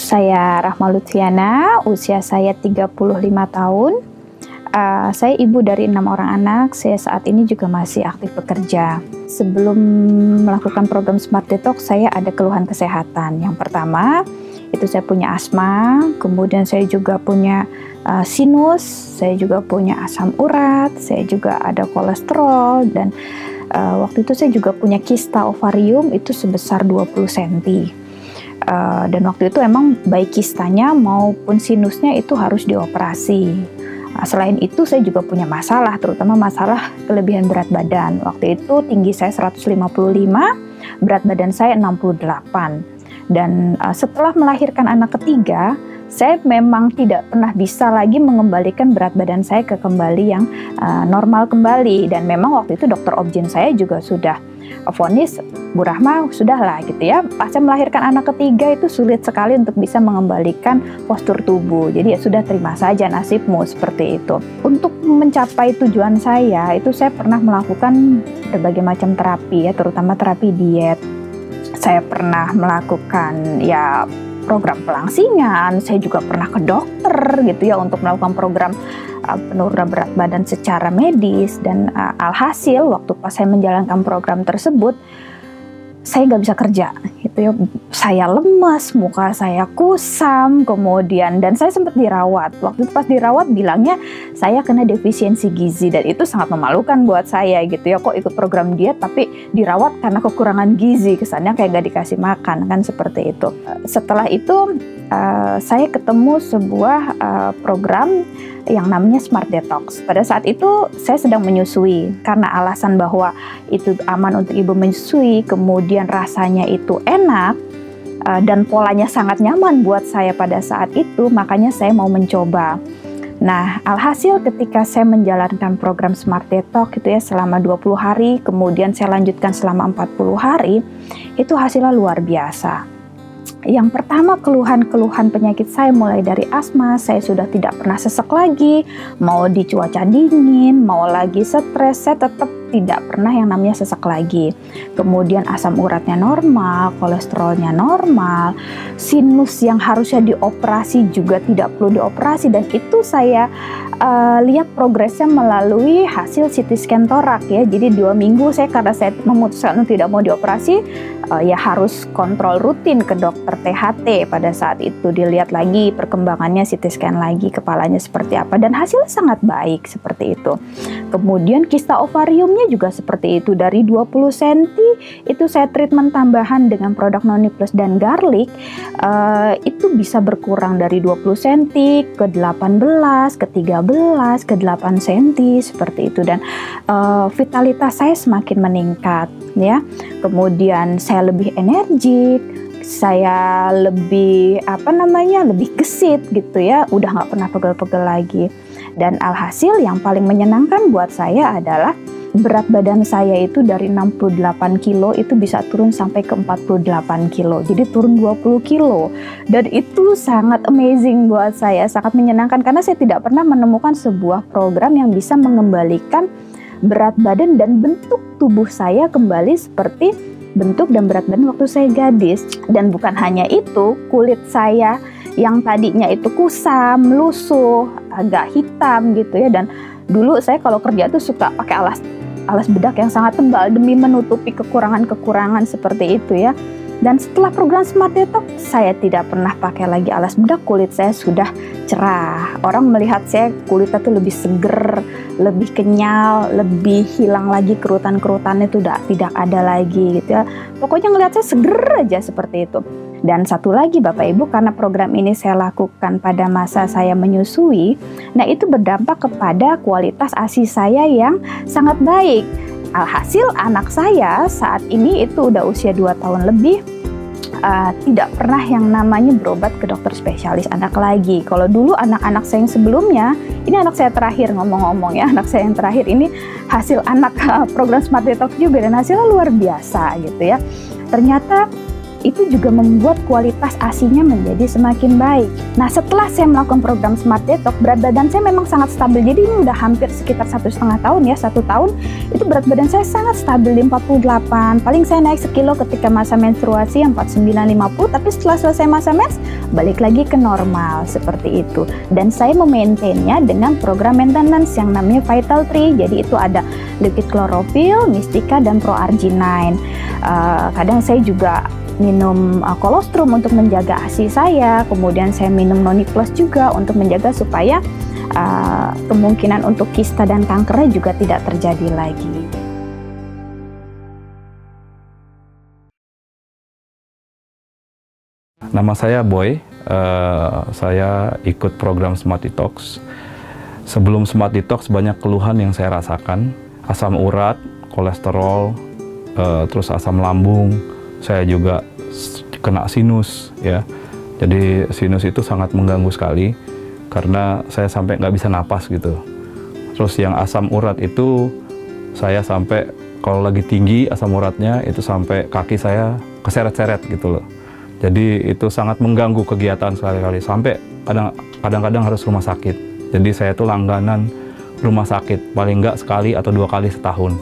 Saya Rahma Lutfiana, usia saya 35 tahun. Saya ibu dari 6 orang anak. Saya saat ini juga masih aktif bekerja. Sebelum melakukan program Smart Detox, saya ada keluhan kesehatan. Yang pertama, itu saya punya asma, kemudian saya juga punya sinus, saya juga punya asam urat, saya juga ada kolesterol, dan waktu itu saya juga punya kista ovarium itu sebesar 20 cm. Dan waktu itu emang baik kistanya maupun sinusnya itu harus dioperasi. Selain itu saya juga punya masalah, terutama masalah kelebihan berat badan. Waktu itu tinggi saya 155, berat badan saya 68. Dan setelah melahirkan anak ketiga, saya memang tidak pernah bisa lagi mengembalikan berat badan saya ke kembali yang normal kembali. Dan memang waktu itu dokter obgyn saya juga sudah vonis, Bu Rahma, sudahlah gitu ya. Pasca melahirkan anak ketiga itu sulit sekali untuk bisa mengembalikan postur tubuh. Jadi ya sudah, terima saja nasibmu, seperti itu. Untuk mencapai tujuan saya, itu saya pernah melakukan berbagai macam terapi ya, terutama terapi diet. Saya pernah melakukan ya program pelangsingan, saya juga pernah ke dokter gitu ya untuk melakukan program penurunan berat badan secara medis. Dan alhasil waktu pas saya menjalankan program tersebut, saya nggak bisa kerja gitu ya. Saya lemas, muka saya kusam, kemudian dan saya sempat dirawat. Waktu itu pas dirawat bilangnya saya kena defisiensi gizi, dan itu sangat memalukan buat saya gitu ya. Kok ikut program diet tapi dirawat karena kekurangan gizi, kesannya kayak nggak dikasih makan kan, seperti itu. Setelah itu saya ketemu sebuah program yang namanya Smart Detox. Pada saat itu saya sedang menyusui, karena alasan bahwa itu aman untuk ibu menyusui, kemudian rasanya itu enak, dan polanya sangat nyaman buat saya pada saat itu, makanya saya mau mencoba. Nah, alhasil ketika saya menjalankan program Smart Detox itu ya selama 20 hari, kemudian saya lanjutkan selama 40 hari, itu hasilnya luar biasa. Yang pertama, keluhan-keluhan penyakit saya mulai dari asma, saya sudah tidak pernah sesek lagi, mau di cuaca dingin, mau lagi stres, saya tetap tidak pernah yang namanya sesek lagi. Kemudian asam uratnya normal, kolesterolnya normal, sinus yang harusnya dioperasi juga tidak perlu dioperasi, dan itu saya lihat progresnya melalui hasil CT scan torak ya. Jadi 2 minggu saya, karena saya memutuskan untuk tidak mau dioperasi, ya harus kontrol rutin ke dokter THT. Pada saat itu dilihat lagi perkembangannya, CT scan lagi kepalanya seperti apa, dan hasilnya sangat baik seperti itu. Kemudian kista ovariumnya juga seperti itu, dari 20 cm itu saya treatment tambahan dengan produk Noni Plus dan garlic, itu bisa berkurang dari 20 cm ke 18, ke 13, ke 8 cm seperti itu, dan vitalitas saya semakin meningkat ya. Kemudian saya lebih energik, saya lebih lebih gesit gitu ya, udah nggak pernah pegel-pegel lagi. Dan alhasil yang paling menyenangkan buat saya adalah berat badan saya itu dari 68 kilo itu bisa turun sampai ke 48 kilo. Jadi turun 20 kilo. Dan itu sangat amazing buat saya, sangat menyenangkan, karena saya tidak pernah menemukan sebuah program yang bisa mengembalikan berat badan dan bentuk tubuh saya kembali seperti bentuk dan berat badan waktu saya gadis. Dan bukan hanya itu, kulit saya yang tadinya itu kusam, lusuh, agak hitam gitu ya. Dan dulu saya kalau kerja tuh suka pakai alas bedak yang sangat tebal demi menutupi kekurangan-kekurangan seperti itu ya. Dan setelah program Smart Detox, saya tidak pernah pakai lagi alas bedak, kulit saya sudah cerah. Orang melihat saya kulitnya tuh lebih seger, lebih kenyal, lebih hilang lagi kerutan-kerutannya itu tidak ada lagi gitu ya. Pokoknya ngelihat saya seger aja seperti itu. Dan satu lagi Bapak Ibu, karena program ini saya lakukan pada masa saya menyusui, nah itu berdampak kepada kualitas ASI saya yang sangat baik. Alhasil anak saya saat ini itu udah usia 2 tahun lebih, tidak pernah yang namanya berobat ke dokter spesialis anak lagi. Kalau dulu anak-anak saya yang sebelumnya, ini anak saya terakhir ngomong-ngomong ya, anak saya yang terakhir ini hasil anak program Smart Detox juga, dan hasilnya luar biasa gitu ya. Ternyata itu juga membuat kualitas ASI-nya menjadi semakin baik. Nah, setelah saya melakukan program Smart Detox, berat badan saya memang sangat stabil. Jadi ini udah hampir sekitar 1,5 tahun ya, 1 tahun itu berat badan saya sangat stabil di 48. Paling saya naik sekilo ketika masa menstruasi 49-50, tapi setelah selesai masa mens balik lagi ke normal seperti itu. Dan saya memaintainnya dengan program maintenance yang namanya Vital Tree. Jadi itu ada liquid chlorophyll, Mystica, dan ProArgi-9. Kadang saya juga minum kolostrum untuk menjaga ASI saya, kemudian saya minum Noni Plus juga untuk menjaga supaya kemungkinan untuk kista dan kankernya juga tidak terjadi lagi. Nama saya Boy, saya ikut program Smart Detox. Sebelum Smart Detox banyak keluhan yang saya rasakan, asam urat, kolesterol, terus asam lambung, saya juga kena sinus ya. Jadi sinus itu sangat mengganggu sekali karena saya sampai nggak bisa napas gitu. Terus yang asam urat itu saya sampai kalau lagi tinggi asam uratnya itu sampai kaki saya keseret-seret gitu loh. Jadi itu sangat mengganggu kegiatan sehari-hari sampai kadang-kadang harus rumah sakit. Jadi saya itu langganan rumah sakit paling nggak sekali atau 2 kali setahun.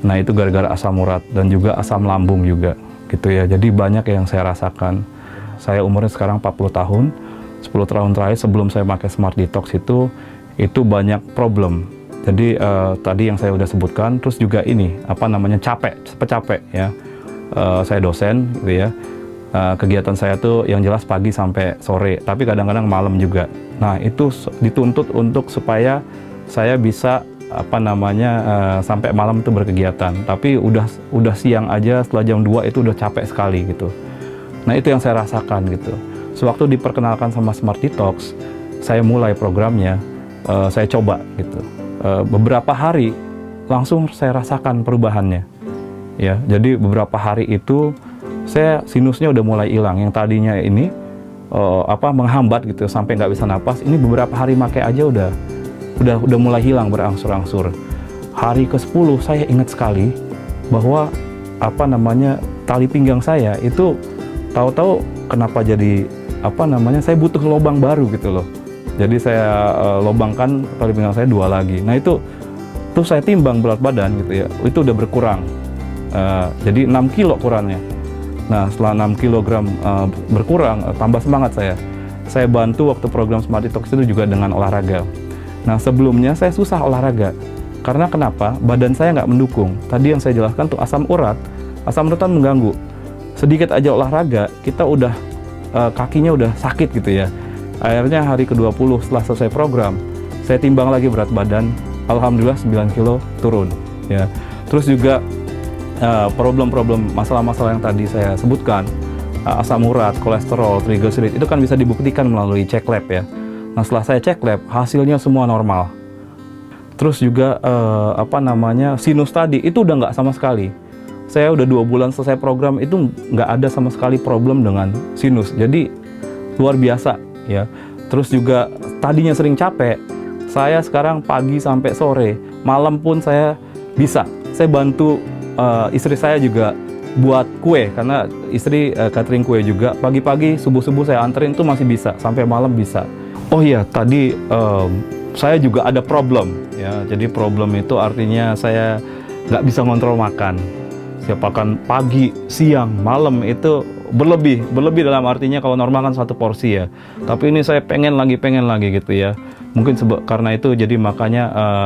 Nah itu gara-gara asam urat dan juga asam lambung juga gitu ya. Jadi banyak yang saya rasakan. Saya umurnya sekarang 40 tahun. 10 tahun terakhir sebelum saya pakai Smart Detox itu banyak problem. Jadi tadi yang saya udah sebutkan, terus juga ini apa namanya capek ya. Saya dosen gitu ya. Kegiatan saya tuh yang jelas pagi sampai sore, tapi kadang-kadang malam juga. Nah itu dituntut untuk supaya saya bisa apa namanya sampai malam itu berkegiatan. Tapi udah siang aja setelah jam 2 itu udah capek sekali gitu. Nah itu yang saya rasakan gitu. Sewaktu diperkenalkan sama Smart Detox, saya mulai programnya, saya coba gitu. Beberapa hari langsung saya rasakan perubahannya. Ya, jadi beberapa hari itu saya sinusnya udah mulai hilang. Yang tadinya ini menghambat gitu sampai nggak bisa napas. Ini beberapa hari pakai aja udah mulai hilang berangsur-angsur. Hari ke-10 saya ingat sekali bahwa apa namanya tali pinggang saya itu tahu-tahu kenapa jadi apa namanya saya butuh lubang baru gitu loh. Jadi saya lubangkan tali pinggang saya 2 lagi. Nah itu tuh saya timbang berat badan gitu ya. Itu udah berkurang. Jadi 6 kilo kurangnya. Nah setelah 6 kg berkurang, tambah semangat saya. Saya bantu waktu program Smart Detox itu juga dengan olahraga. Nah sebelumnya saya susah olahraga. Karena kenapa? Badan saya nggak mendukung. Tadi yang saya jelaskan tuh asam urat kan mengganggu. Sedikit aja olahraga, kita udah kakinya udah sakit gitu ya. Akhirnya hari ke-20 setelah selesai program, saya timbang lagi berat badan, alhamdulillah 9 kilo turun ya. Terus juga problem-problem masalah-masalah yang tadi saya sebutkan, asam urat, kolesterol, triglycerid itu kan bisa dibuktikan melalui cek lab ya. Nah setelah saya cek lab, hasilnya semua normal. Terus juga apa namanya sinus tadi itu udah nggak sama sekali. Saya udah 2 bulan selesai program itu nggak ada sama sekali problem dengan sinus. Jadi luar biasa ya. Terus juga tadinya sering capek, saya sekarang pagi sampai sore, malam pun saya bisa. Saya bantu istri saya juga buat kue karena istri catering kue juga. Pagi-pagi subuh-subuh saya anterin tuh masih bisa sampai malam bisa. Oh iya tadi saya juga ada problem ya. Jadi problem itu artinya saya nggak bisa ngontrol makan. Siapakan pagi, siang, malam itu berlebih dalam artinya kalau normal kan 1 porsi ya. Tapi ini saya pengen lagi gitu ya. Mungkin karena itu jadi makanya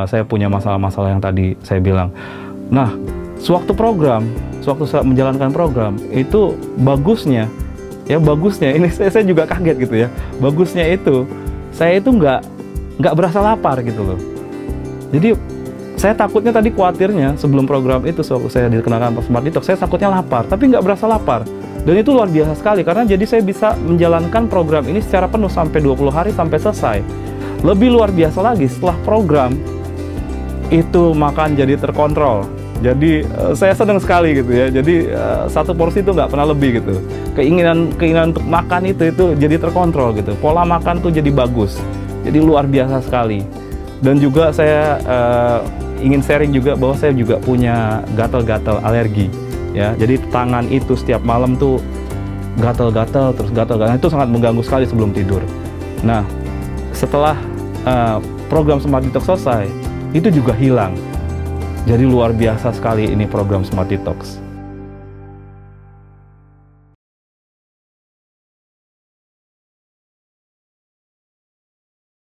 saya punya masalah-masalah yang tadi saya bilang. Nah, sewaktu saya menjalankan program itu bagusnya ini saya juga kaget gitu ya. Bagusnya itu saya itu nggak berasa lapar gitu loh. Jadi saya takutnya tadi khawatirnya sebelum program itu saya dikenalkan Smart Detox, saya takutnya lapar, tapi nggak berasa lapar. Dan itu luar biasa sekali karena jadi saya bisa menjalankan program ini secara penuh sampai 20 hari sampai selesai. Lebih luar biasa lagi setelah program itu makan jadi terkontrol. Jadi saya senang sekali gitu ya. Jadi 1 porsi itu nggak pernah lebih gitu. Keinginan untuk makan itu jadi terkontrol gitu. Pola makan tuh jadi bagus. Jadi luar biasa sekali. Dan juga saya ingin sharing juga bahwa saya juga punya gatal-gatal alergi ya. Jadi tangan itu setiap malam tuh gatal-gatal, terus gatal-gatal. Itu sangat mengganggu sekali sebelum tidur. Nah, setelah program Smart Detox selesai, itu juga hilang. Jadi luar biasa sekali ini program Smart Detox.